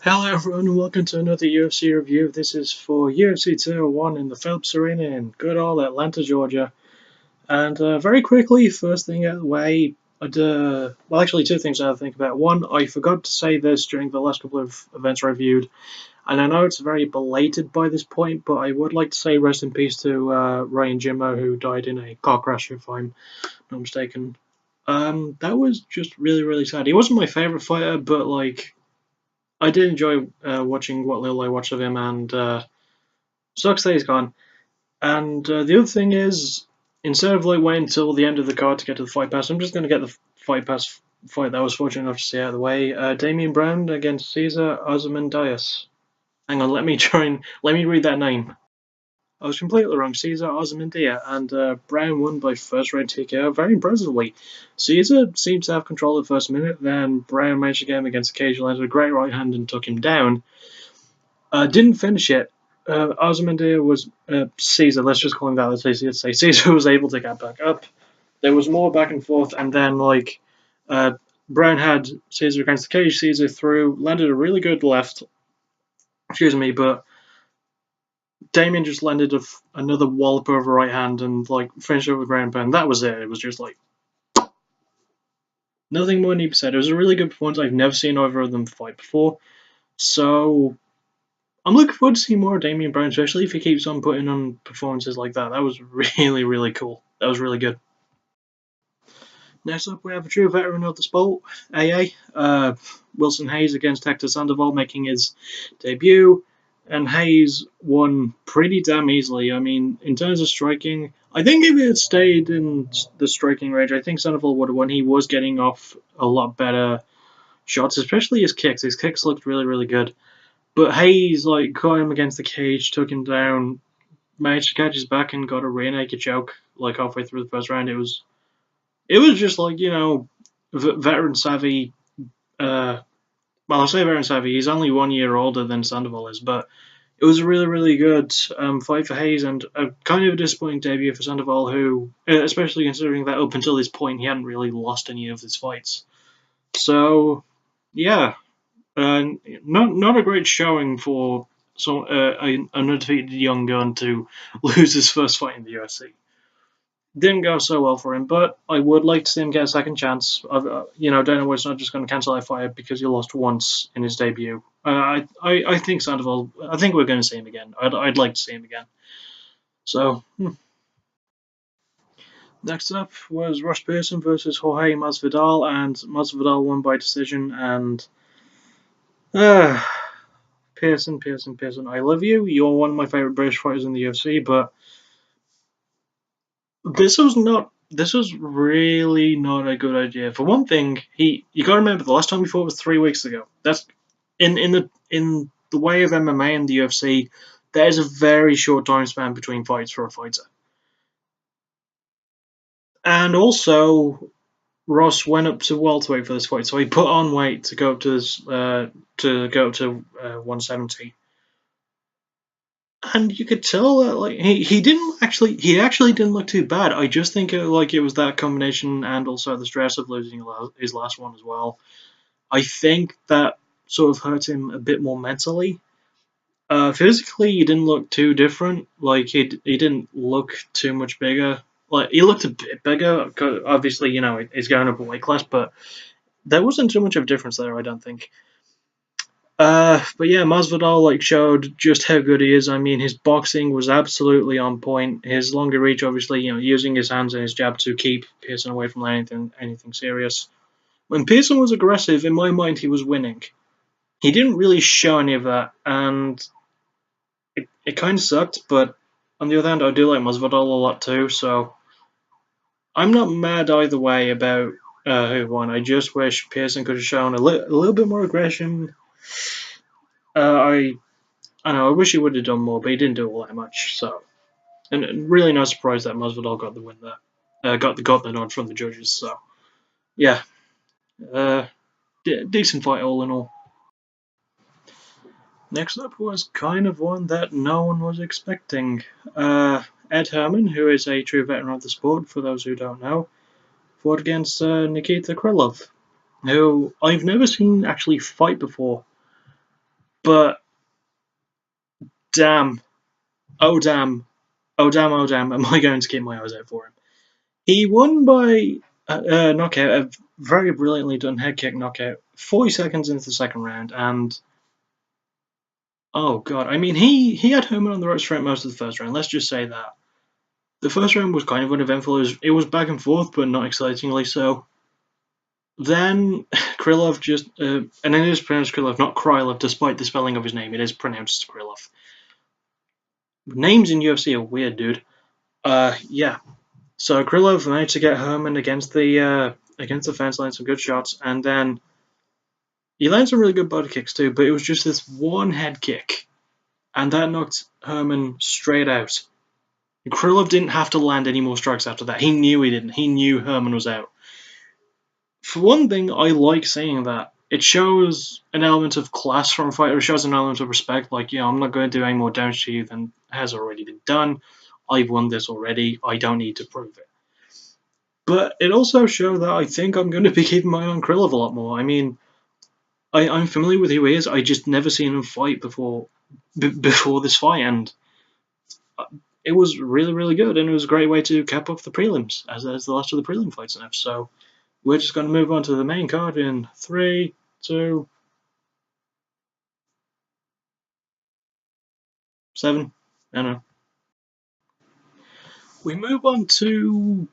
Hello everyone and welcome to another UFC review. This is for UFC 201 in the Phillips Arena in good old Atlanta, Georgia. And very quickly, first thing out of the way, well actually two things I have to think about. One, I forgot to say this during the last couple of events I reviewed, and I know it's very belated by this point, but I would like to say rest in peace to Ryan Jimmo, who died in a car crash, if I'm not mistaken. That was just really, really sad. He wasn't my favourite fighter, but like, I did enjoy watching what little I watched of him, and sucks that he's gone. And the other thing is, instead of like waiting until the end of the card to get to the fight pass, I'm just going to get the fight pass fight that I was fortunate enough to see out of the way. Damian Brown against Cesar Ozymandias. Hang on, let me read that name. I was completely wrong. Cesar Ozymandias, and Brown won by first round TKO very impressively. Cesar seemed to have control at the first minute, then Brown managed to get him against the cage, landed a great right hand and took him down. Didn't finish it. Ozymandias was Cesar. Let's just call him that. Let's easier to say. Cesar was able to get back up. There was more back and forth, and then Brown had Cesar against the cage. Cesar threw, landed a really good left. Excuse me, but Damien just landed another wallop over right hand and like finished over ground pound. That was it. It was just like nothing more need to be said. It was a really good performance. I've never seen either of them fight before, so I'm looking forward to seeing more of Damian Brown, especially if he keeps on putting on performances like that. That was really, really cool. That was really good. Next up, we have a true veteran of the sport, AA. Wilson Hayes against Hector Sandoval, making his debut. And Hayes won pretty damn easily. I mean, in terms of striking, I think if it had stayed in the striking range, I think Sandoval would have won. He was getting off a lot better shots, especially his kicks. His kicks looked really, really good. But Hayes caught him against the cage, took him down, managed to catch his back, and got a rear naked choke halfway through the first round. It was just veteran savvy. Well, I say veteran savvy. He's only 1 year older than Sandoval is, but it was a really, really good fight for Hayes, and a kind of a disappointing debut for Sandoval, who, especially considering that up until this point, he hadn't really lost any of his fights. So, yeah, not a great showing for an undefeated young gun to lose his first fight in the UFC. Didn't go so well for him, but I would like to see him get a second chance. Dana White's not just going to cancel that fight because he lost once in his debut. I think Sandoval. I think we're going to see him again. I'd like to see him again. So next up was Ross Pearson versus Jorge Masvidal, and Masvidal won by decision. And Pearson, I love you. You're one of my favorite British fighters in the UFC, but this was really not a good idea. For one thing, you got to remember the last time we fought was 3 weeks ago. That's in the way of MMA and the UFC. There is a very short time span between fights for a fighter, and also Ross went up to welterweight for this fight, so he put on weight to go up to 170. And you could tell that he actually didn't look too bad. I just think it was that combination and also the stress of losing his last one as well. I think that sort of hurt him a bit more mentally. Physically, he didn't look too different. He didn't look too much bigger. He looked a bit bigger. Obviously, he's going up a weight class, but there wasn't too much of a difference there, I don't think. But yeah, Masvidal showed just how good he is. I mean, his boxing was absolutely on point. His longer reach, obviously, using his hands and his jab to keep Pearson away from anything serious. When Pearson was aggressive, in my mind, he was winning. He didn't really show any of that, and it kind of sucked. But on the other hand, I do like Masvidal a lot too, so I'm not mad either way about who won. I just wish Pearson could have shown a little bit more aggression. I know. I wish he would have done more, but he didn't do all that much. So, and really not surprised that Masvidal got the win there. Got the nod from the judges. So, yeah, decent fight all in all. Next up was kind of one that no one was expecting. Ed Herman, who is a true veteran of the sport, for those who don't know, fought against Nikita Krylov, who I've never seen actually fight before. But damn, oh damn, oh damn, oh damn, am I going to keep my eyes out for him? He won by knockout, a very brilliantly done head kick knockout, 40 seconds into the second round, and oh god, I mean, he had Herman on the ropes throughout most of the first round, let's just say that. The first round was kind of uneventful, it was back and forth, but not excitingly so. Then Krylov just, and it is pronounced Krylov, not Krylov, despite the spelling of his name, it is pronounced Krylov. Names in UFC are weird, dude. Yeah. So Krylov managed to get Herman against the fence line, some good shots, and then he landed some really good body kicks too, but it was just this one head kick, and that knocked Herman straight out. Krylov didn't have to land any more strikes after that. He knew he didn't. He knew Herman was out. For one thing, I like saying that. It shows an element of class from a fighter. It shows an element of respect. Like, yeah, I'm not going to do any more damage to you than has already been done. I've won this already. I don't need to prove it. But it also showed that I think I'm going to be keeping my eye on Krylov a lot more. I mean, I'm familiar with who he is. I just never seen him fight before this fight, and it was really, really good. And it was a great way to cap off the prelims, as the last of the prelim fights now. So we're just going to move on to the main card in 3, 2, 7. I don't know. We move on to.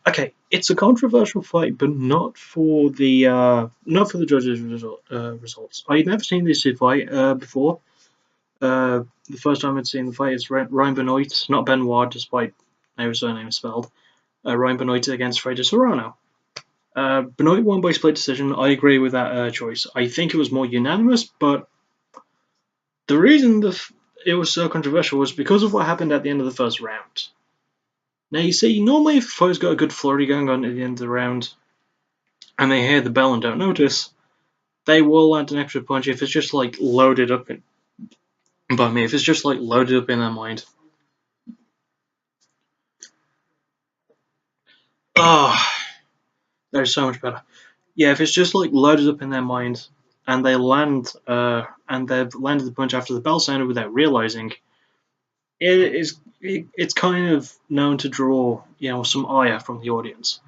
Okay, it's a controversial fight, but not for the judges' results. I'd never seen this fight before. The first time I'd seen the fight is Ryan Benoit, not Benoit, despite how his surname is spelled. Ryan Benoit against Freddy Serrano. Benoit won by split decision. I agree with that choice. I think it was more unanimous, but the reason it was so controversial was because of what happened at the end of the first round. Now, you see, normally if a fight's got a good flurry going on at the end of the round, and they hear the bell and don't notice, they will land an extra punch if it's just like loaded up in. By me, if it's just like loaded up in their mind. Oh, that is so much better. Yeah, if it's just like loaded up in their mind, and they land, and they've landed the punch after the bell sounded without realizing, it's kind of known to draw, some ire from the audience.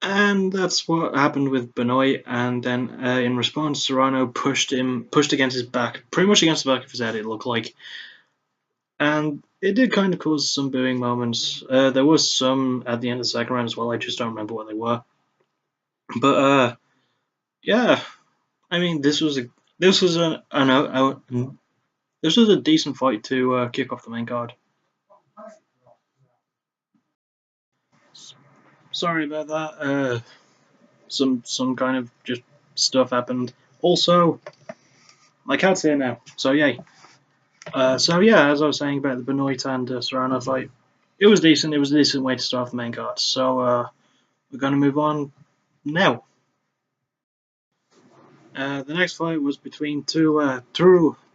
And that's what happened with Benoit, and then in response, Serrano pushed against his back, pretty much against the back of his head, it looked like. And it did kind of cause some booing moments. There was some at the end of the second round as well, I just don't remember what they were. But, yeah, I mean, this was a decent fight to kick off the main card. Sorry about that. Some kind of just stuff happened. Also, my cat's here now, so yay. So yeah, as I was saying about the Benoit and Serrano fight, it was decent. It was a decent way to start off the main card. So we're going to move on now. The next fight was between two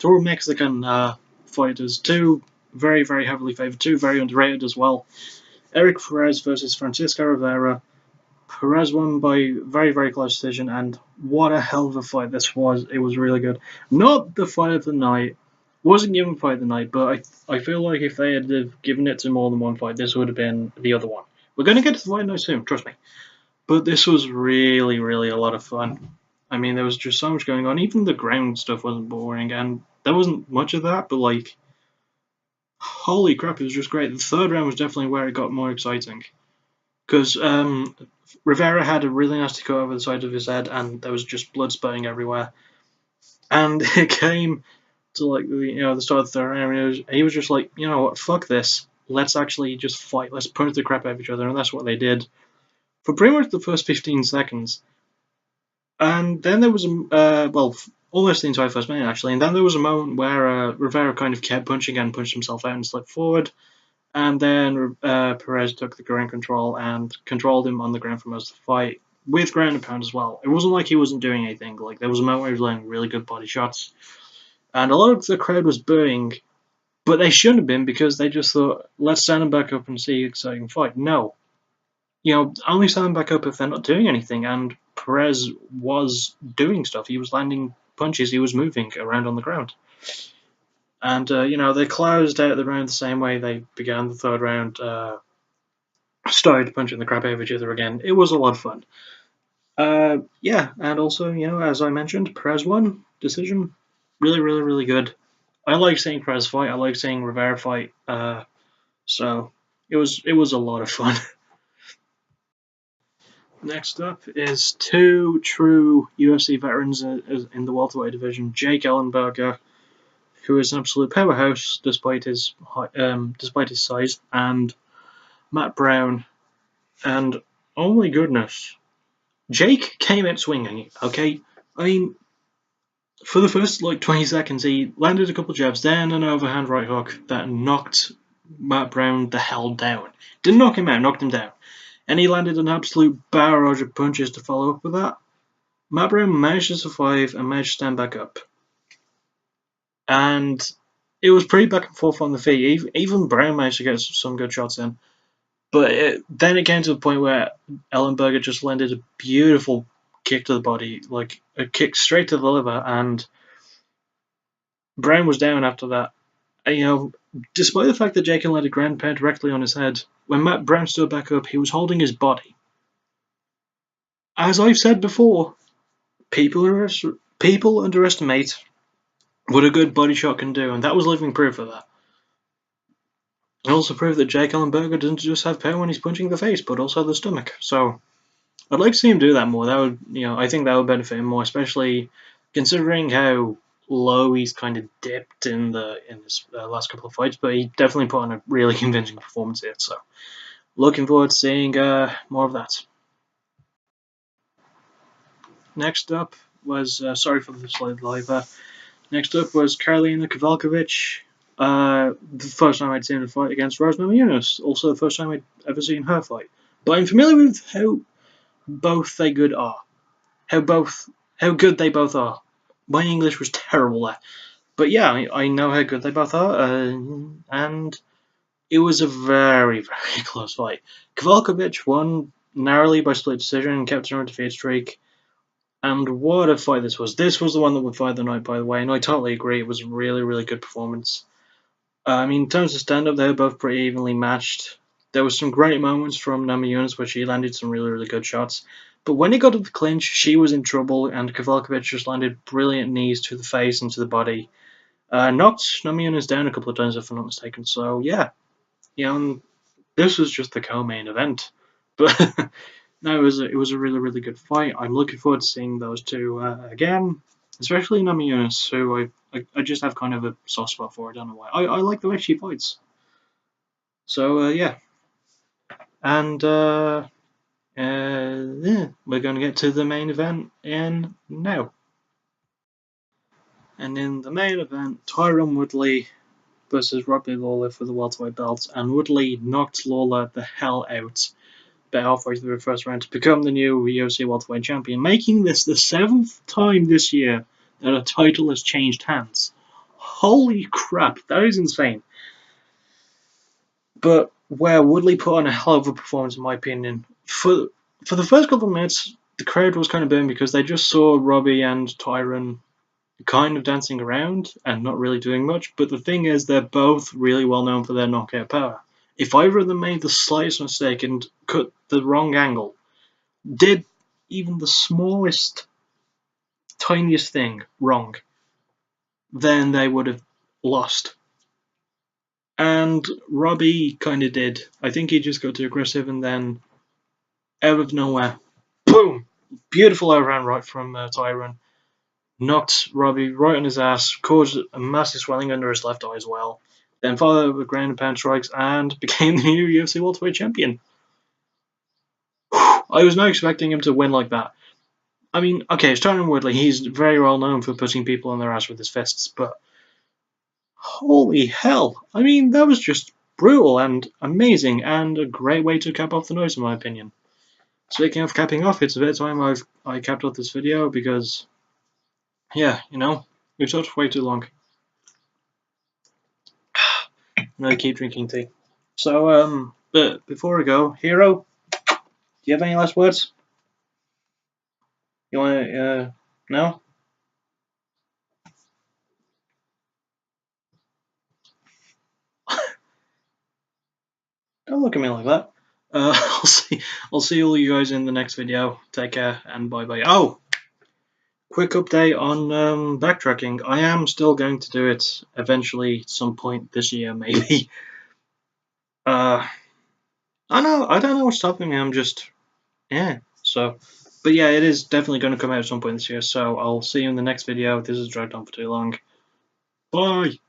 Mexican fighters, two very, very heavily favored, two very underrated as well. Eric Perez versus Francisco Rivera. Perez won by very, very close decision, and what a hell of a fight this was. It was really good. Not the fight of the night. Wasn't given fight of the night, but I feel like if they had given it to more than one fight, this would have been the other one. We're going to get to the fight night soon, trust me. But this was really, really a lot of fun. I mean, there was just so much going on. Even the ground stuff wasn't boring, and there wasn't much of that, but like, holy crap, it was just great. The third round was definitely where it got more exciting. Because Rivera had a really nasty cut over the side of his head, and there was just blood spurting everywhere. And it came to like the start of the third round, he was just like, you know what, fuck this. Let's actually just fight. Let's punch the crap out of each other, and that's what they did for pretty much the first 15 seconds. And then there was almost the entire first minute actually. And then there was a moment where Rivera kind of kept punching and punched himself out and slipped forward. And then Perez took the ground control and controlled him on the ground for most of the fight, with ground and pound as well. It wasn't like he wasn't doing anything. Like, there was a moment where he was landing really good body shots. And a lot of the crowd was booing, but they shouldn't have been, because they just thought, let's stand him back up and see an exciting fight. No. Only stand him back up if they're not doing anything. And Perez was doing stuff. He was landing punches. He was moving around on the ground. And, they closed out the round the same way they began the third round, started punching the crap out of each other again. It was a lot of fun. And also, as I mentioned, Perez won. Decision. Really, really, really good. I like seeing Perez fight. I like seeing Rivera fight. So it was a lot of fun. Next up is two true UFC veterans in the welterweight division: Jake Ellenberger, who is an absolute powerhouse despite his size, and Matt Brown. And oh my goodness, Jake came out swinging. Okay, I mean, for the first 20 seconds, he landed a couple jabs, then an overhand right hook that knocked Matt Brown the hell down. Didn't knock him out, knocked him down. And he landed an absolute barrage of punches to follow up with that. Matt Brown managed to survive and managed to stand back up. And it was pretty back and forth on the feet. Even Brown managed to get some good shots in. But then it came to the point where Ellenberger just landed a beautiful kick to the body, like a kick straight to the liver, and Brown was down after that. And, despite the fact that Jake landed a ground pound directly on his head, when Matt Brown stood back up, he was holding his body. As I've said before, people underestimate what a good body shot can do, and that was living proof of that. It also proved that Jake Ellenberger doesn't just have power when he's punching the face, but also the stomach. So I'd like to see him do that more. That would, I think that would benefit him more, especially considering how low he's kind of dipped in his last couple of fights. But he definitely put on a really convincing performance here. So looking forward to seeing more of that. Next up was sorry for the slight live. Next up was Karolina Kowalkiewicz. The first time I'd seen her fight against Rose Namajunas. Also the first time I'd ever seen her fight. But I'm familiar with how both they good are. How good they both are. My English was terrible there. But yeah, I know how good they both are. And it was a very, very close fight. Kowalkiewicz won narrowly by split decision and kept her undefeated streak. And what a fight this was. This was the one that would fight the night, by the way, and I totally agree. It was a really, really good performance. In terms of stand-up, they were both pretty evenly matched. There were some great moments from Namajunas where she landed some really, really good shots. But when it got to the clinch, she was in trouble, and Kowalkiewicz just landed brilliant knees to the face and to the body. Knocked Namajunas down a couple of times, if I'm not mistaken. So, yeah. This was just the co-main event. But no, it was a really, really good fight. I'm looking forward to seeing those two again, especially Namajunas, who I just have kind of a soft spot for. I don't know why. I like the way she fights. So, yeah. And yeah, we're going to get to the main event in now. And in the main event, Tyron Woodley versus Robbie Lawler for the welterweight belt, and Woodley knocked Lawler the hell out about halfway through the first round to become the new UFC welterweight champion, making this the 7th time this year that a title has changed hands. Holy crap, that is insane. But where Woodley put on a hell of a performance, in my opinion. For the first couple of minutes, the crowd was kind of booing because they just saw Robbie and Tyron kind of dancing around and not really doing much. But the thing is, they're both really well known for their knockout power. If either of them made the slightest mistake and cut the wrong angle, did even the smallest, tiniest thing wrong, then they would have lost. And Robbie kind of did. I think he just got too aggressive, and then out of nowhere, boom! Beautiful overhand right from Tyron. Knocked Robbie right on his ass, caused a massive swelling under his left eye as well. Then followed with ground and pound strikes and became the new UFC welterweight champion. I was not expecting him to win like that. I mean, okay, it's Tyron Woodley. He's very well known for putting people on their ass with his fists, but holy hell! I mean, that was just brutal and amazing, and a great way to cap off the night, in my opinion. Speaking of capping off, it's about time I capped off this video because, yeah, we've talked way too long. And I keep drinking tea. So, but before I go, Hero, do you have any last words? You want to, no? Don't look at me like that. I'll see all you guys in the next video. Take care and bye bye. Oh, quick update on backtracking. I am still going to do it eventually, some point this year, maybe. I don't know what's stopping me. I'm just, yeah. So, but yeah, it is definitely going to come out at some point this year. So I'll see you in the next video. This has dragged on for too long. Bye.